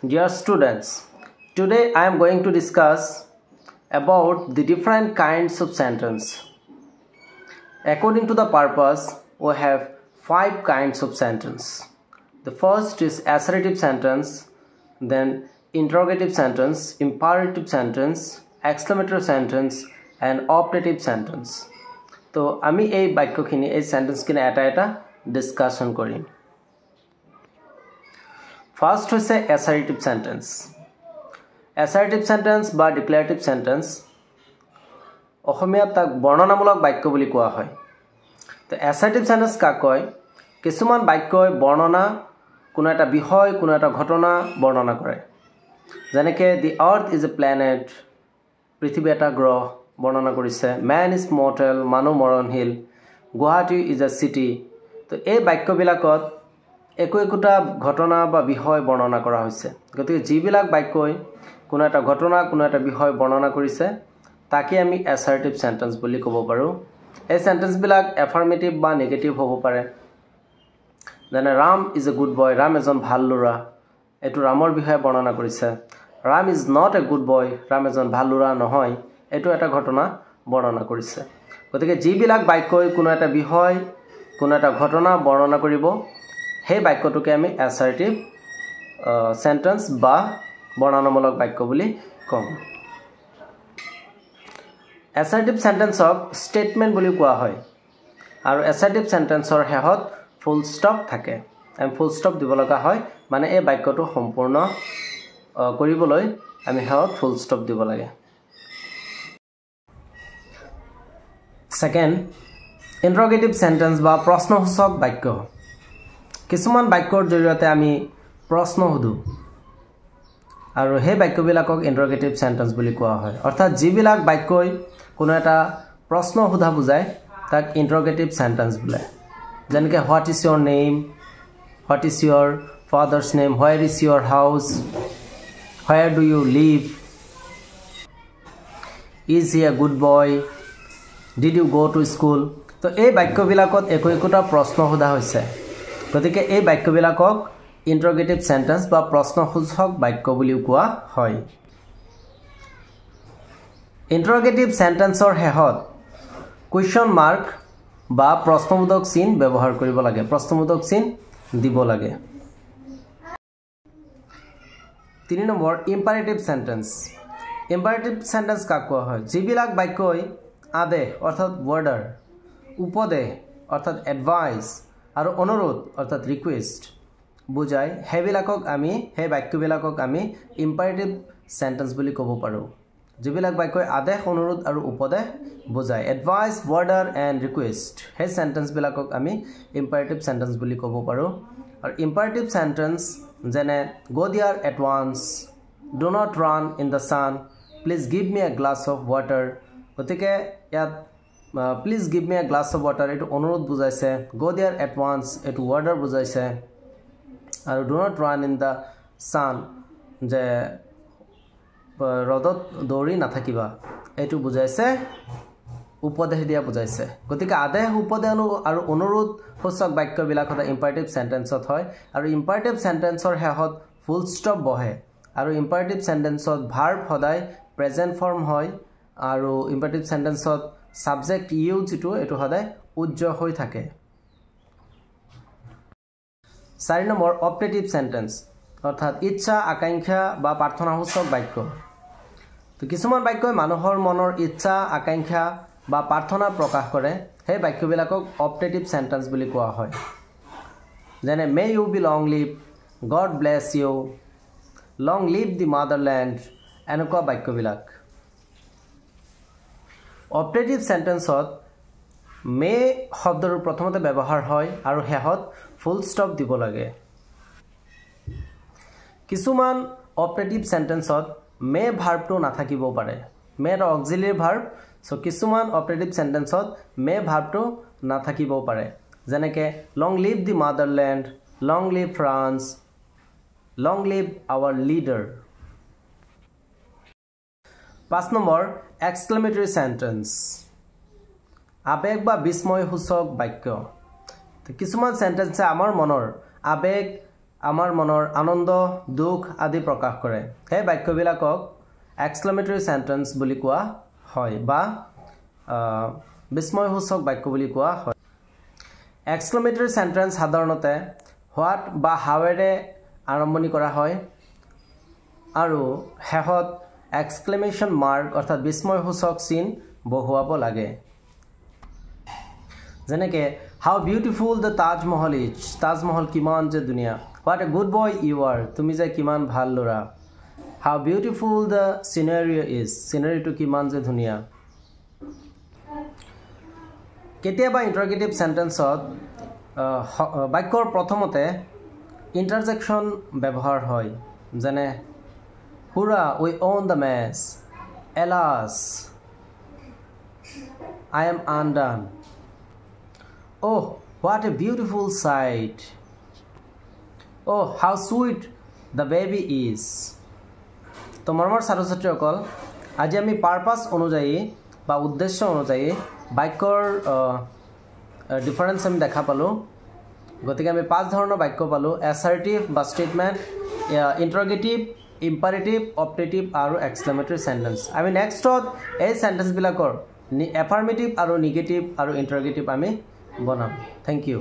Dear students, today I am going to discuss about the different kinds of sentence. According to the purpose, we have 5 kinds of sentence. The first is assertive sentence, then interrogative sentence, imperative sentence, exclamatory sentence, and optative sentence. তো আমি এই বাক্যখিনি এই সেন্টেন্সখিনি এটা discussion কৰিম। First is a assertive sentence. Assertive sentence বা declarative sentence অসমীয়াত তাক বৰ্ণনামূলক বাক্য বুলি কোৱা হয়। তো assertive sentence কাক কয়? কিছুমান বাক্যই বৰ্ণনা কোনো এটা বিষয় কোনো এটা ঘটনা বৰ্ণনা কৰে। যেনেকৈ the earth is a planet, পৃথিৱী এটা গ্ৰহ বৰ্ণনা কৰিছে। Man is mortal, মানুহ মৰণশীল। Guwahati is a city। তো এই বাক্যবিলাকত একোটা ঘটনা বা বিষয় বৰ্ণনা কৰা হৈছে। গতিকে যিবিলাক বাক্যই কোনো এটা ঘটনা কোনো এটা বিষয় বৰ্ণনা কৰিছে তাকে আমি assertive sentence বুলি ক'ব পাৰোঁ। এই সেন্টেন্সবিলাক এফাৰ্মেটিভ বা নেগেটিভ হ'ব পাৰে। যেনে ৰাম ইজ এ গুড বয়, ৰাম এজন ভাল ল'ৰা, এইটো ৰামৰ বিষয়ে বৰ্ণনা কৰিছে। Ram is not a good বয়, ৰাম এজন ভাল ল'ৰা নহয়, এইটো এটা ঘটনা বৰ্ণনা কৰিছে। গতিকে যিবিলাক বাক্যই কোনো এটা বিষয় কোনো এটা ঘটনা বৰ্ণনা কৰিব সেই বাক্যটোকে আমি assertive sentence বা বৰ্ণনামূলক বাক্য বুলি কম। assertive sentenceক statement বুলি কোৱা হয় আৰু assertive sentenceৰ শেষত ফুল ষ্টপ থাকে। আমি ফুল ষ্টপ দিব লগা হয়, মানে এই বাক্যটো সম্পূৰ্ণ কৰিবলৈ আমি শেষত ফুল ষ্টপ দিব লাগে। Second, interrogative sentence বা প্ৰশ্নসূচক বাক্য। কিছুমান বাক্যৰ জৰিয়তে আমি প্ৰশ্ন সুধো আৰু সেই বাক্যবিলাকক ইন্টাৰগেটিভ সেন্টেন্স বুলি কোৱা হয়। অৰ্থাৎ যিবিলাক বাক্যই কোনো এটা প্ৰশ্ন সুধা বুজায় তাক ইন্টাৰগেটিভ সেন্টেন্স বোলে। যেনেকৈ what is your name, what is your father's name, where is your house, where do you live, is he a good boy, did you go' to school. তো এই বাক্যবিলাকত একোটা প্ৰশ্ন সোধা হৈছে। গতিকে এই বাক্যবিলাকক ইন্টাৰগেটিভ সেন্টেন্স বা প্ৰশ্নসূচক বাক্য বুলিও কোৱা হয়। ইন্টাৰগেটিভ সেন্টেন্সৰ শেষত কুৱেশ্যন মাৰ্ক বা প্ৰশ্নবোধক চিন ব্যৱহাৰ কৰিব লাগে, প্ৰশ্নবোধক চিন দিব লাগে। 3 number imperative sentence. Imperative sentence কাক কোৱা হয়? যিবিলাক বাক্যই আদেশ অৰ্থাৎ অৰ্ডাৰ, উপদেশ অৰ্থাৎ এডভাইচ আৰু অনুৰোধ অৰ্থাৎ ৰিকুৱেষ্ট বুজায় সেই বাক্যবিলাকক আমি ইম্পাৰেটিভ সেন্টেন্স বুলি ক'ব পাৰোঁ। যিবিলাক বাক্যই আদেশ অনুৰোধ আৰু উপদেশ বুজায়, এডভাইচ অৰ্ডাৰ এণ্ড ৰিকুৱেষ্ট, সেই সেন্টেন্সবিলাকক আমি ইম্পাৰেটিভ সেন্টেন্স বুলি ক'ব পাৰোঁ। আৰু ইম্পাৰেটিভ সেন্টেন্স যেনে go there at once, do not run in the sun, please give me a glass of water. গতিকে ইয়াত please give me a glass of water এইটো অনুৰোধ বুজাইছে, গো দেয়াৰ এট ওৱান্স এইটো অৰ্ডাৰ বুজাইছে, আৰু do not run in the sun যে ৰ'দত দৌৰি নাথাকিবা এইটো বুজাইছে, উপদেশ দিয়া বুজাইছে। গতিকে আদেশ উপদেশ আৰু অনুৰোধ সূচক বাক্যবিলাক সদায় ইম্পাৰেটিভ সেন্টেন্সত হয় আৰু ইম্পাৰেটিভ সেন্টেন্সৰ শেষত ফুল ষ্টপ বহে আৰু ইম্পাৰেটিভ সেন্টেন্সত ভাৰ্ব সদায় প্ৰেজেণ্ট ফৰ্ম হয় আৰু ইম্পাৰেটিভ সেন্টেন্সত সাবজেক্ট ইউ যিটো এইটো সদায় উজ্জ্বল হৈ থাকে। 4 নম্বৰ অপটেটিভ সেন্টেন্স অৰ্থাৎ ইচ্ছা আকাংক্ষা বা প্ৰাৰ্থনাসূচক বাক্য। তো কিছুমান বাক্যই মানুহৰ মনৰ ইচ্ছা আকাংক্ষা বা প্ৰাৰ্থনা প্ৰকাশ কৰে, সেই বাক্যবিলাকক অপটেটিভ সেন্টেন্স বুলি কোৱা হয়। যেনে may you be long live, God bless you, long live the motherland, এনেকুৱা বাক্যবিলাক। অপটেটিভ সেন্টেন্সত মে শব্দটো প্ৰথমতে ব্যৱহাৰ হয় আৰু শেষত ফুল ষ্টপ দিব লাগে। কিছুমান অপটেটিভ সেন্টেন্সত মে ভাৰ্বটো নাথাকিব পাৰে, মে এটা অক্সিলিয়াৰী ভাৰ্ব। কিছুমান অপটেটিভ সেন্টেন্সত মে ভাৰ্বটো নাথাকিব পাৰে। যেনেকৈ long live the motherland, long live France, long live our leader. 5 number exclamatory sentence, আবেগ বা বিস্ময়সূচক বাক্য। কিছুমান সেন্টেন্সে আমাৰ মনৰ আবেগ আমাৰ মনৰ আনন্দ দুখ আদি প্ৰকাশ কৰে সেই বাক্যবিলাকক এক্সক্লেমেটৰী সেন্টেন্স বুলি কোৱা হয় বা বিস্ময়সূচক বাক্য বুলি কোৱা হয় এক্সক্লেমেটৰী সেন্টেন্স সাধাৰণতে হোৱাট বা হাউৰে আৰম্ভণি কৰা হয় আৰু হেহত এক্সক্লেমেশন মাৰ্ক অৰ্থাৎ বিস্ময়সূচক চিন বহুৱাব লাগে যেনেকে how beautiful the Taj Mahal is Taj Mahal কিমান যে ধুনীয়া what a good boy you are তুমি যে কিমান ভাল ল'ৰা how beautiful the scenery is সিনাৰিটো কিমান যে ধুনীয়া কেতিয়াবা ইন্টাৰগেটিভ সেন্টেন্সত বাক্যৰ প্ৰথমতে ইন্টাৰজেকশন ব্যৱহাৰ হয় যেনে hurrah we won the match alas I am undone Oh, what a beautiful sight. Oh, how sweet the baby is. তো মৰমৰ ছাত্ৰ-ছাত্ৰীসকল আজি আমি পাৰপাস অনুযায়ী বা উদ্দেশ্য অনুযায়ী বাক্যৰ ডিফাৰেন্স আমি দেখা পালো গতিকে আমি পাঁচ ধৰণৰ বাক্য পালো অ্যাসাৰ্টিভ বা স্টেটমেন্ট ইন্টাৰগেটিভ ইম্পাৰেটিভ অপটেটিভ আৰু এক্সক্লেমেটৰী সেন্টেন্স আমি নেক্সটত এই সেন্টেন্স বিলাকৰ এফাৰ্মেটিভ আৰু নিগেটিভ আৰু ইন্টাৰগেটিভ আমি বনাম থ্যাংক ইউ